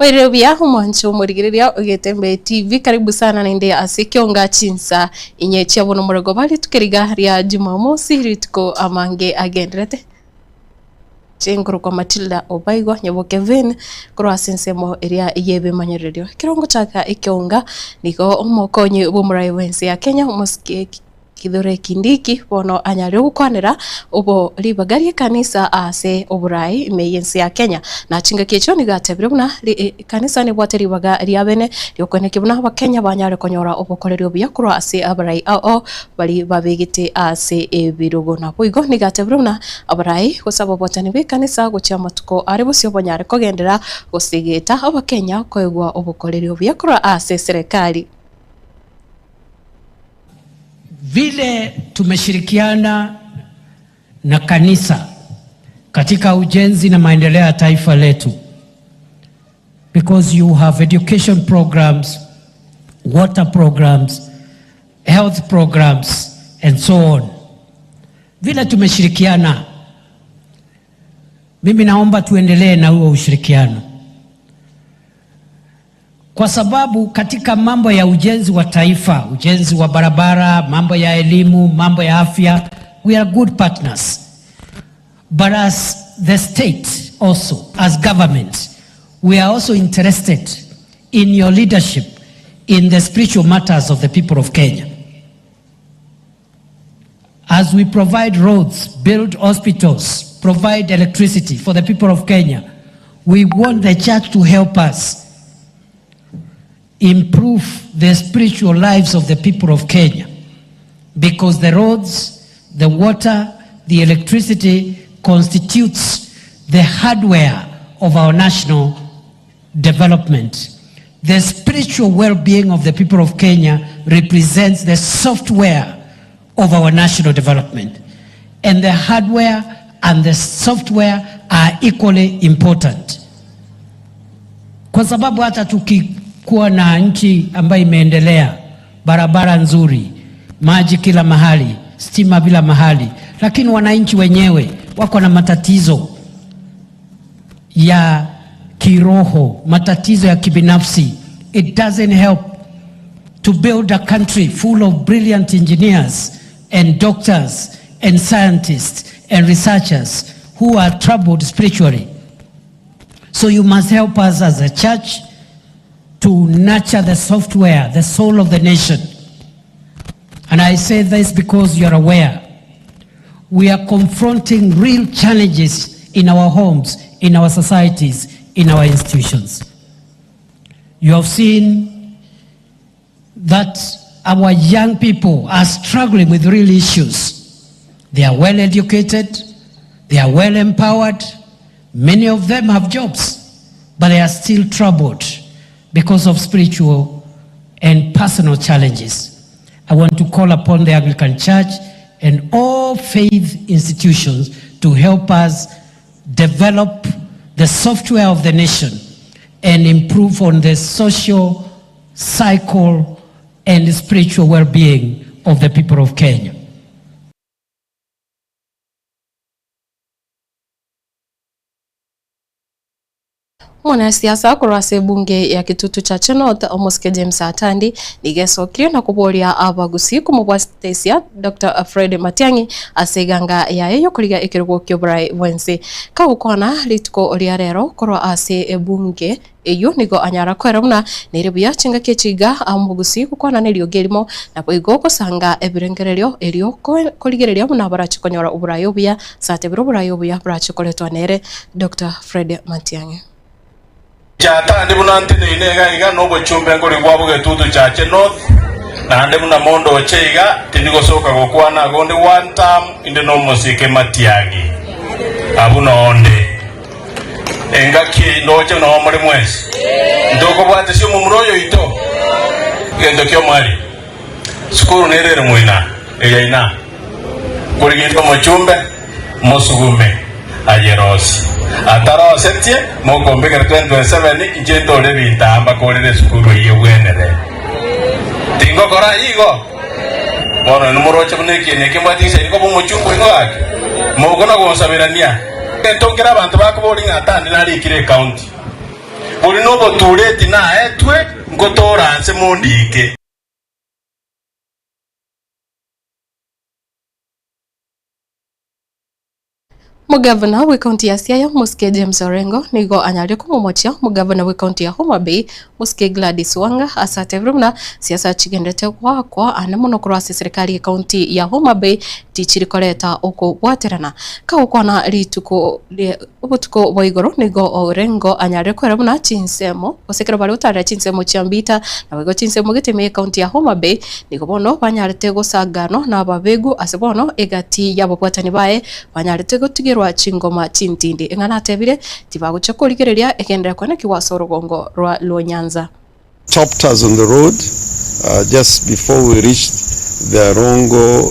Wairevia mwancho murigiria Getembe TV karibu sana nende Ekeonga Chinsa inye chiabono murego bali tukiriga ria Jumamosi ritko amange agendrete chenguru kwa Matilda Obaigo nyabo Kevin kuro asensemo area yebe manyeredio kirongo chaka Ekeonga niko omokonye bumurai wense ya Kenya mosike Kidore Kindiki bono anyari gukwanira ubo libagari kanisa ase oburai meyense ya Kenya na chinga kicho ni gatebiruna kanisa ni bwateri baga riabene lyokweneke buna Kenya banyare konyora obokorerio byakuru ase abarai ao bali babegite ase ebirogo na boigo ni gatebiruna abarai gusaba bwatani be kanisa gucha matuko ari busyo bonyare kogendera gusigeta Abakenya kwegwa obokorerio byakuru ase serikali. Vile tumeshirikiana na kanisa katika ujenzi na maendeleo ya taifa letu, because you have education programs, water programs, health programs and so on. Vile tumeshirikiana, mimi naomba tuendelee na huo ushirikiano, kwa sababu katika mambo ya ujenzi wa taifa, ujenzi wa barabara, mambo ya elimu, mambo ya afya, we are good partners. But as the state also, as government, we are also interested in your leadership in the spiritual matters of the people of Kenya. As we provide roads, build hospitals, provide electricity for the people of Kenya, we want the church to help us improve the spiritual lives of the people of Kenya, because the roads, the water, the electricity constitutes the hardware of our national development. The spiritual well-being of the people of Kenya represents the software of our national development, and the hardware and the software are equally important. Kwa sababu hata kuwa na nchi ambayo imeendelea, barabara nzuri, maji kila mahali, stima bila mahali, lakini wananchi wenyewe wako na matatizo ya kiroho, matatizo ya kibinafsi. It doesn't help to build a country full of brilliant engineers and doctors and scientists and researchers who are troubled spiritually. So you must help us as a church to nurture the software, the soul of the nation. And I say this because you're aware. We are confronting real challenges in our homes, in our societies, in our institutions. You have seen that our young people are struggling with real issues. They are well educated, they are well empowered, many of them have jobs, but they are still troubled because of spiritual and personal challenges. I want to call upon the Anglican Church and all faith institutions to help us develop the software of the nation and improve on the social cycle and spiritual well-being of the people of Kenya. Mwanasiasa kurase bunge ya kitutu cha Chinsa Omoske James Atandi nigesokire na kuboria abagusi kumubwastesia Dr. Fred Matiang'i aseganga yayo kuriga ikirgo kyobrai wense kaukona litko liarero koro ase bunge eyo nigo anyara kwerumna niribuya chinga kechiga amugusi kukwana nelio gelimo na boigo kosanga ebirengerelio elio koligerelia muna barachikonyora uburayo buya satebiro uburayo buya barachikoletwa nere Dr. Fred Matiang'i chata ndi bunante inega iga no bochumbe ngori gwabo getutu chache north na ndi buna mondo cheiga tindigo soka gokwana gonde one term inde no musike Matiang'i abuna onde engaki noche no muri mwezi ndoko bwate sio mumuroyo ito gendo kyo mali skuru nerere muina eyaina kuri gito mochumbe mosugume ayerosi ataro setie moko mbega 2027 injendo le bitamba kolere skuru yewenere tingo kora igo bono numoroche buneki neke mbatise ko bomuchumbe ngake moko na gonsabirania entongera abantu bakubori ngatandi nari kire county Uri no botureti na etwe ngotora nse mondike. Mugavana wa kaunti ya Siaya Musike James Orengo nigo anyali kumumochia mugavana wa kaunti ya Homa Bay Musike Gladys Wanga asate vrumna siasa chigendete kwa anamuno kurasi serikali ya kaunti ya Homa Bay tichiri koleta uko bwaterana kawukwana lituko ubutuko boigoro nigo Orengo anyali kwerabuna chinsemo osekera bali utara chinsemo chiambita na wego chinsemo Getembe kaunti ya Homa Bay nigo bono banyalete gosagano na babegu asebono egati yabo bwatani bae banyalete gotigirwa chingoma chintindi engana tebire tibagucha kurigereria ekendera kwana kiwaso rugongo rwa Nyanza. Stopped us on the road just before we reached the Rongo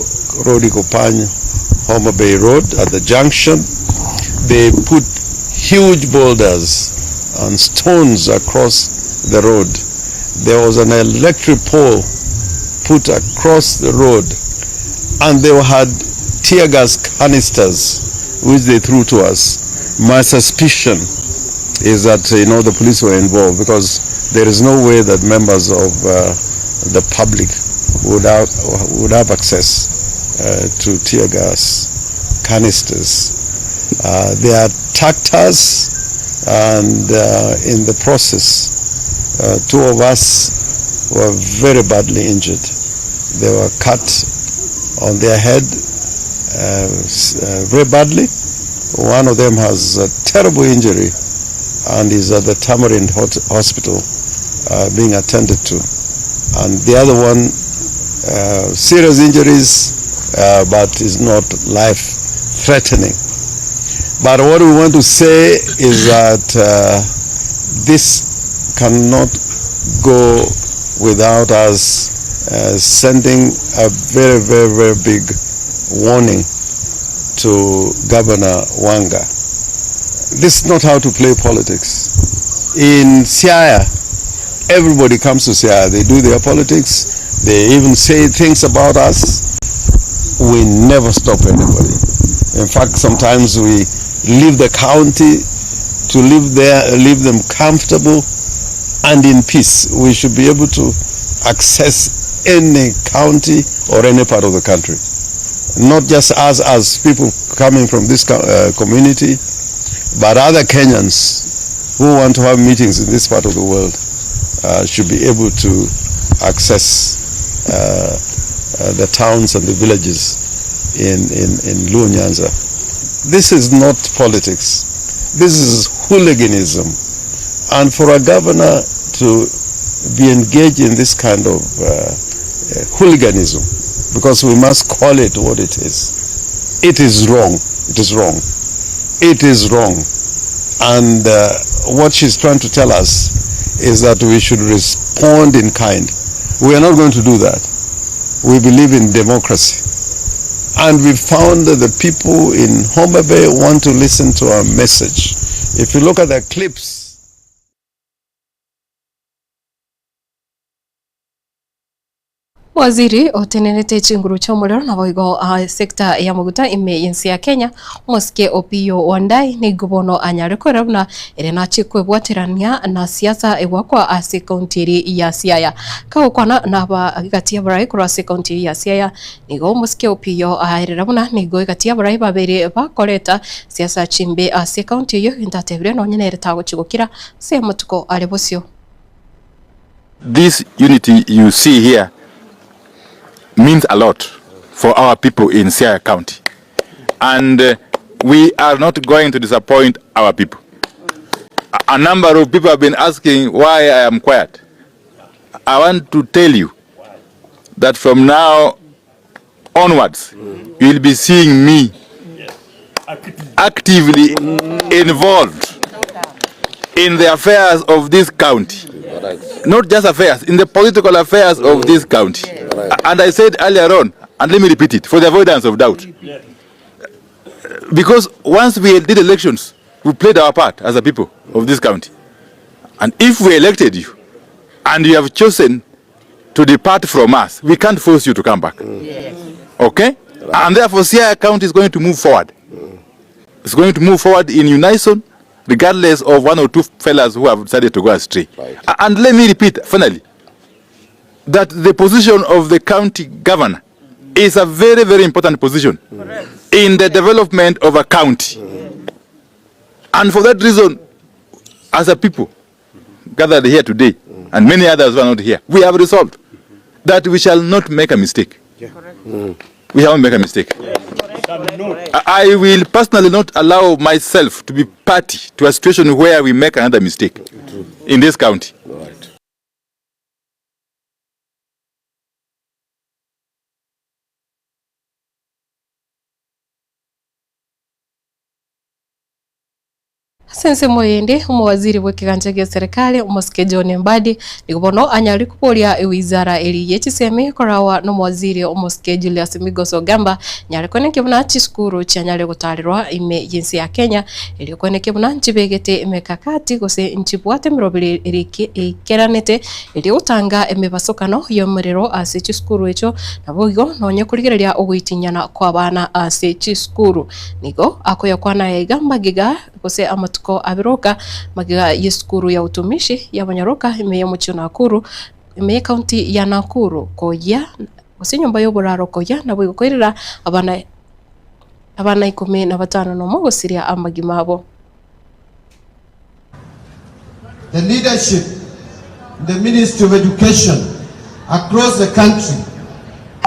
Rodikopanyo Homa Bay Road at the junction. They put huge boulders and stones across the road. There was an electric pole put across the road, and they had tear gas canisters which they threw to us. My suspicion is that the police were involved, because there is no way that members of the public would have access to tear gas canisters. They attacked us, and in the process, two of us were very badly injured. They were cut on their head very badly. One of them has a terrible injury and is at the Tamarind Hospital being attended to. And the other one, serious injuries, but is not life-threatening. But what we want to say is that this cannot go without us sending a very, very, very big warning to Governor Wanga. This is not how to play politics. In Siaya, everybody comes to Siaya. They do their politics. They even say things about us. We never stop anybody. In fact, sometimes we leave the county to live there, leave them comfortable and in peace. We should be able to access any county or any part of the country. Not just us as people coming from this community, but other Kenyans who want to have meetings in this part of the world should be able to access the towns and the villages in Nyanza. This is not politics. This is hooliganism. And for a governor to be engaged in this kind of hooliganism, because we must call it what it is. It is wrong. It is wrong. It is wrong. And what she's trying to tell us is that we should respond in kind. We are not going to do that. We believe in democracy. And we found that the people in Homa Bay want to listen to our message. If you look at the clips, Waziri otenenete chinguru cha umuliro na boigo sekta ya maguta yensi ya Kenya Musike Opiyo Wandai ni gubono anyare kwerabuna erena chikwe bwaterania na siasa ewakwa ase county ya Siaya kawukwana na gati ya barai kura ase county ya Siaya nigo Musike Opiyo ahererabuna nigo gati ya barai babere bakoleta siasa chimbe ase county yo intatebire no nyene retago chigukira se mutuko alebosio. This unity you see here means a lot for our people in Siaya County, and we are not going to disappoint our people. A number of people have been asking why I am quiet. I want to tell you that from now onwards, you will be seeing me actively involved in the affairs of this county. Not just affairs, in the political affairs of this county. And I said earlier on, and let me repeat it, for the avoidance of doubt. Because once we did elections, we played our part as a people of this county. And if we elected you, and you have chosen to depart from us, we can't force you to come back. Okay? And therefore, Siaya County is going to move forward. It's going to move forward in unison, regardless of one or two fellas who have decided to go astray. Right. And let me repeat, finally, that the position of the county governor is a very, very important position in the development of a county. And for that reason, as a people gathered here today, and many others who are not here, we have resolved that we shall not make a mistake. We haven't made a mistake. I will personally not allow myself to be party to a situation where we make another mistake in this county. Right. Sense moyende umwaziri w'ekiganja gya serikali umusike John Mbadi nikubono anyari kupolia wizara eli yechisemi korawa no mwaziri umusike Julius Migoso Gamba nyari kweneke buna chiskuru chanyale gutalirwa ime jinsi ya Kenya eli kweneke buna nchibegete imekakati gose nchibwate mirobili ikeranete eli utanga emebasokano yomuriro ase chiskuru echo nabogo nonye kurigereria ugwitinyana kwa bana ase chiskuru nigo akoya kwana yegamba giga gose amatuko abiroka magiga yeskuru ya utumishi ya banyaroka imeye mucho Nakuru imeye county ya Nakuru koja gose nyumba yoburaro koja nabo gukorera abana 15 no mogosiria amagimabo. The leadership in the Ministry of Education across the country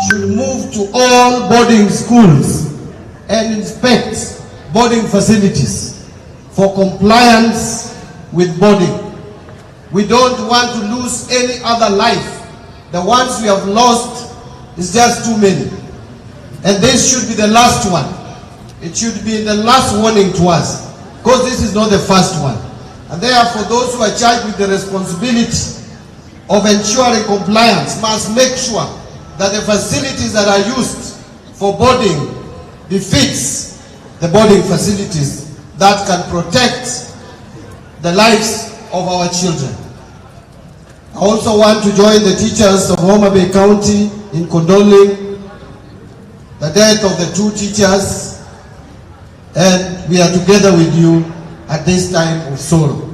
should move to all boarding schools and inspect boarding facilities for compliance with boarding. We don't want to lose any other life. The ones we have lost is just too many. And this should be the last one. It should be the last warning to us, because this is not the first one. And therefore those who are charged with the responsibility of ensuring compliance must make sure that the facilities that are used for boarding befits the boarding facilities that can protect the lives of our children. I also want to join the teachers of Homa Bay County in condoling the death of the 2 teachers, and we are together with you at this time of sorrow.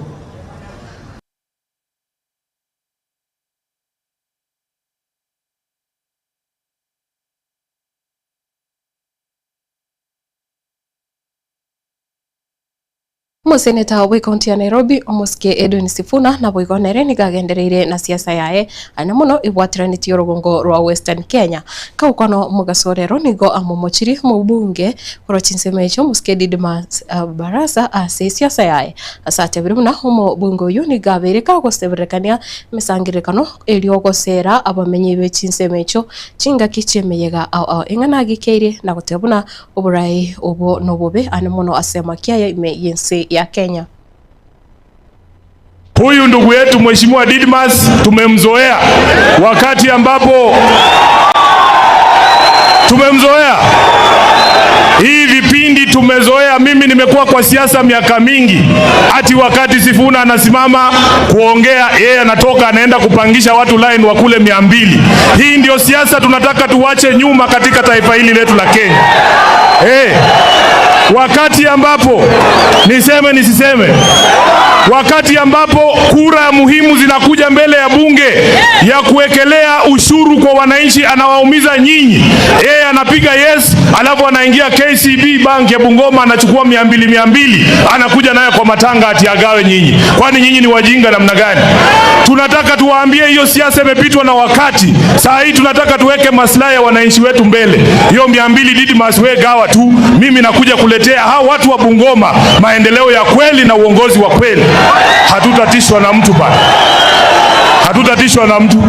Museneta wa county ya Nairobi omusike Edwin Sifuna na boigonere ni gagendereire na siasa yae ana muno ibwatiranitio rugongo rwa Western Kenya kaukono mugasorero nigo amomochiri mu bunge koro Chinsa echo musike Didmas Barasa ase siasa yae asate birumuna homo bunge uyu ni gabereka goseberekania misangirikano eliogosera abamenyi be Chinsa echo chinga kichemeyega ingana gikeire na gutebuna oburai obo nobobe ana muno asema kiaya ime yense ya Kenya. Huyu ndugu yetu Mheshimiwa Didmas tumemzoea wakati ambapo hii vipindi tumezoea. Mimi nimekuwa kwa siasa miaka mingi, ati wakati Sifuna anasimama kuongea yeye anatoka anaenda kupangisha watu line wa kule 200. Hii ndio siasa tunataka tuwache nyuma katika taifa hili letu la Kenya. Wakati ambapo nisiseme wakati ambapo kura muhimu zinakuja mbele ya bunge ya kuwekelea ushuru kwa wananchi, anawaumiza nyinyi. Yeye anapiga yes, alafu anaingia KCB bank ya Bungoma anachukua 200 anakuja nayo kwa matanga ati agawe nyinyi. Kwani nyinyi ni wajinga namna gani? Tunataka tuwaambie hiyo siasa imepitwa na wakati. Saa hii tunataka tuweke maslahi ya wananchi wetu mbele. Hiyo 200 Didmas we gawa tu, mimi nakuja kuletea hao watu wa Bungoma maendeleo ya kweli na uongozi wa kweli. Hatutatishwa na mtu bana. Hatutatishwa na mtu.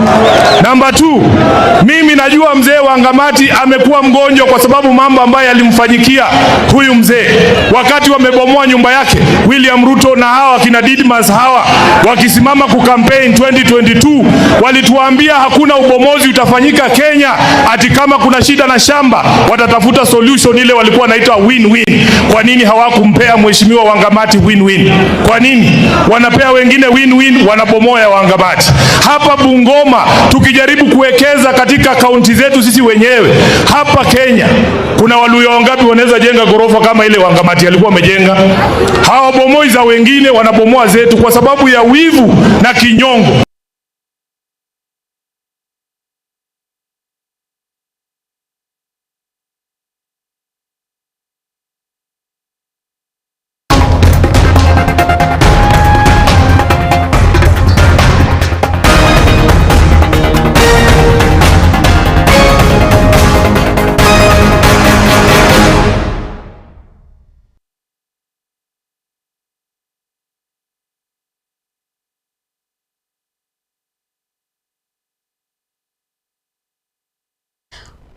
Namba 2, mimi najua mzee wa Ngamati amekuwa mgonjwa kwa sababu mambo ambayo yalimfanyikia huyu mzee. Wakati wamebomoa nyumba yake, William Ruto na hawa kina Didmas hawa wakisimama kukampeni 2022, walituambia hakuna ubomozi utafanyika Kenya, ati kama kuna shida na shamba watatafuta solution ile walikuwa wanaita win-win. Kwa nini hawakumpea Mheshimiwa wa Ngamati win-win? Kwa nini wanapea wengine win-win, wanabomoa ya Ngamati? Hapa Bungoma tukijaribu kuwekeza katika kaunti zetu sisi wenyewe, hapa Kenya kuna Waluya wangapi wanaweza jenga gorofa kama ile Wangamati alikuwa amejenga? Hawabomoi za wengine, wanabomoa zetu kwa sababu ya wivu na kinyongo.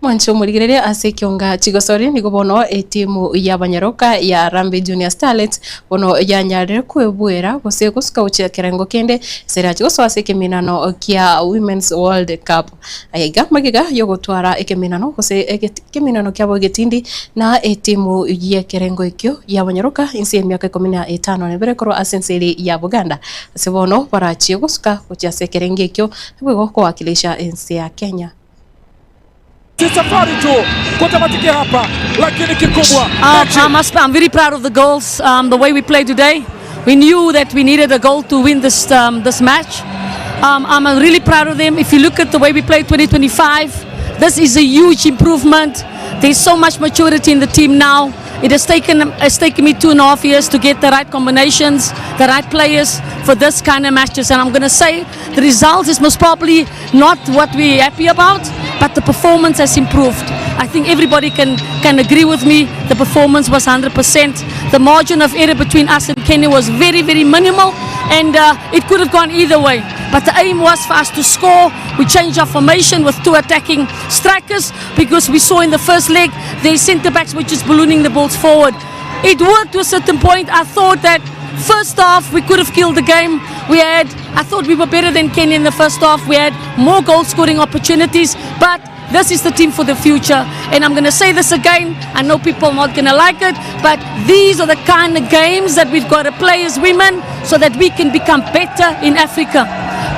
Mwancho murigireria ase Ekeonga chigosori nigo bono timu ya Banyaroka ya Rambe Junior Starlets bono yanyarire kwebwera gose gusuka ucha kerengo kende sera chigoso ase keminano kia Women's World Cup aiga magiga yogotwara ekeminano gose keminano kia bogetindi na timu ya kerengo ikyo ya Banyaroka insi emyaka 15 nebere koro asenseri ya Buganda ase bono barachi gusuka ucha ase kerenge ikyo bwego kuwakilisha insi ya Kenya. Safari tu kutamatika hapa lakini kikubwa. I'm very proud of the goals, the way we played today. We knew that we needed a goal to win this match. I'm really proud of them. If you look at the way we played 2025, this is a huge improvement. There's so much maturity in the team now. It has taken me 2.5 years to get the right combinations, the right players for this kind of matches. And I'm going to say the result is most probably not what we're happy about, but the performance has improved. I think everybody can agree with me. The performance was 100%. The margin of error between us and Kenya was very, very minimal, and it could have gone either way. But the aim was for us to score. We changed our formation with 2 attacking strikers because we saw in the first leg their centre backs were just ballooning the balls forward. It worked to a certain point. I thought that first half we could have killed the game. I thought we were better than Kenya in the first half. We had more goal scoring opportunities, but this is the team for the future. And I'm going to say this again. I know people are not going to like it, but these are the kind of games that we've got to play as women so that we can become better in Africa.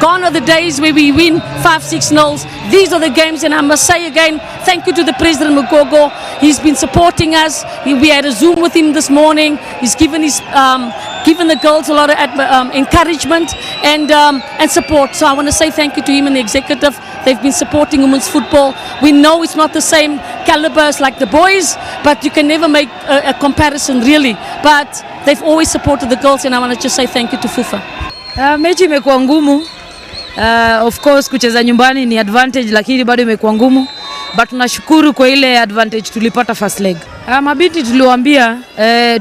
Gone are the days where we win 5-6-0. These are the games, and I must say again, thank you to the President Mugogo. He's been supporting us. We had a Zoom with him this morning. He's given the girls a lot of encouragement and support. So I want to say thank you to him and the executive. They've been supporting women's football. We know it's not the same caliber as like the boys, but you can never make a comparison really. But they've always supported the girls, and I want to just say thank you to FUFA. Mechi imekuwa ngumu. Of course kucheza nyumbani ni advantage, lakini bado imekuwa ngumu. But tunashukuru kwa ile advantage tulipata first leg. Mabinti tuliwaambia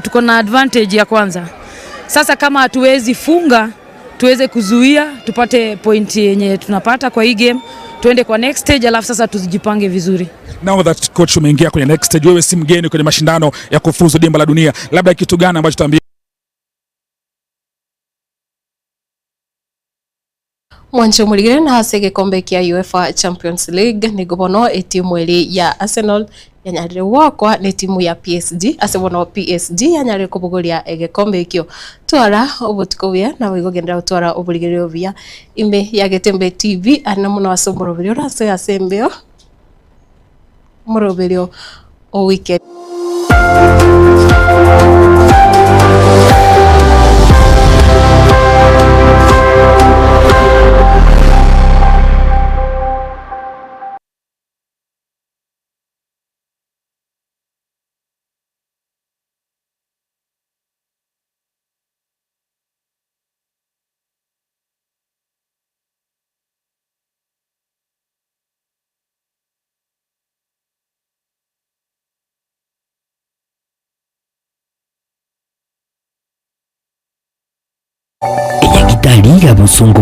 tuko na advantage ya kwanza. Sasa kama hatuwezi funga, tuweze kuzuia, tupate point yenye tunapata kwa hii game, tuende kwa next stage, alafu sasa tujipange vizuri. Now that coach umeingia kwenye next stage, wewe si mgeni kwenye mashindano ya kufuzu dimba la dunia. Labda kitu gani ambacho tuambie? Mwancho murigire na hase gikombe kia UEFA Champions League nigo bono timu eri ya Arsenal yanyarire wakwa ni timu ya PSG ase bono PSG yanyarire kubuguria gikombe ikyo twara obutukobia na wigogendera utwara oburigire obia ime ya Getembe TV ana muno asomoroberio raso ya sembeo moroberio o weekend. Ella quitaría Busungu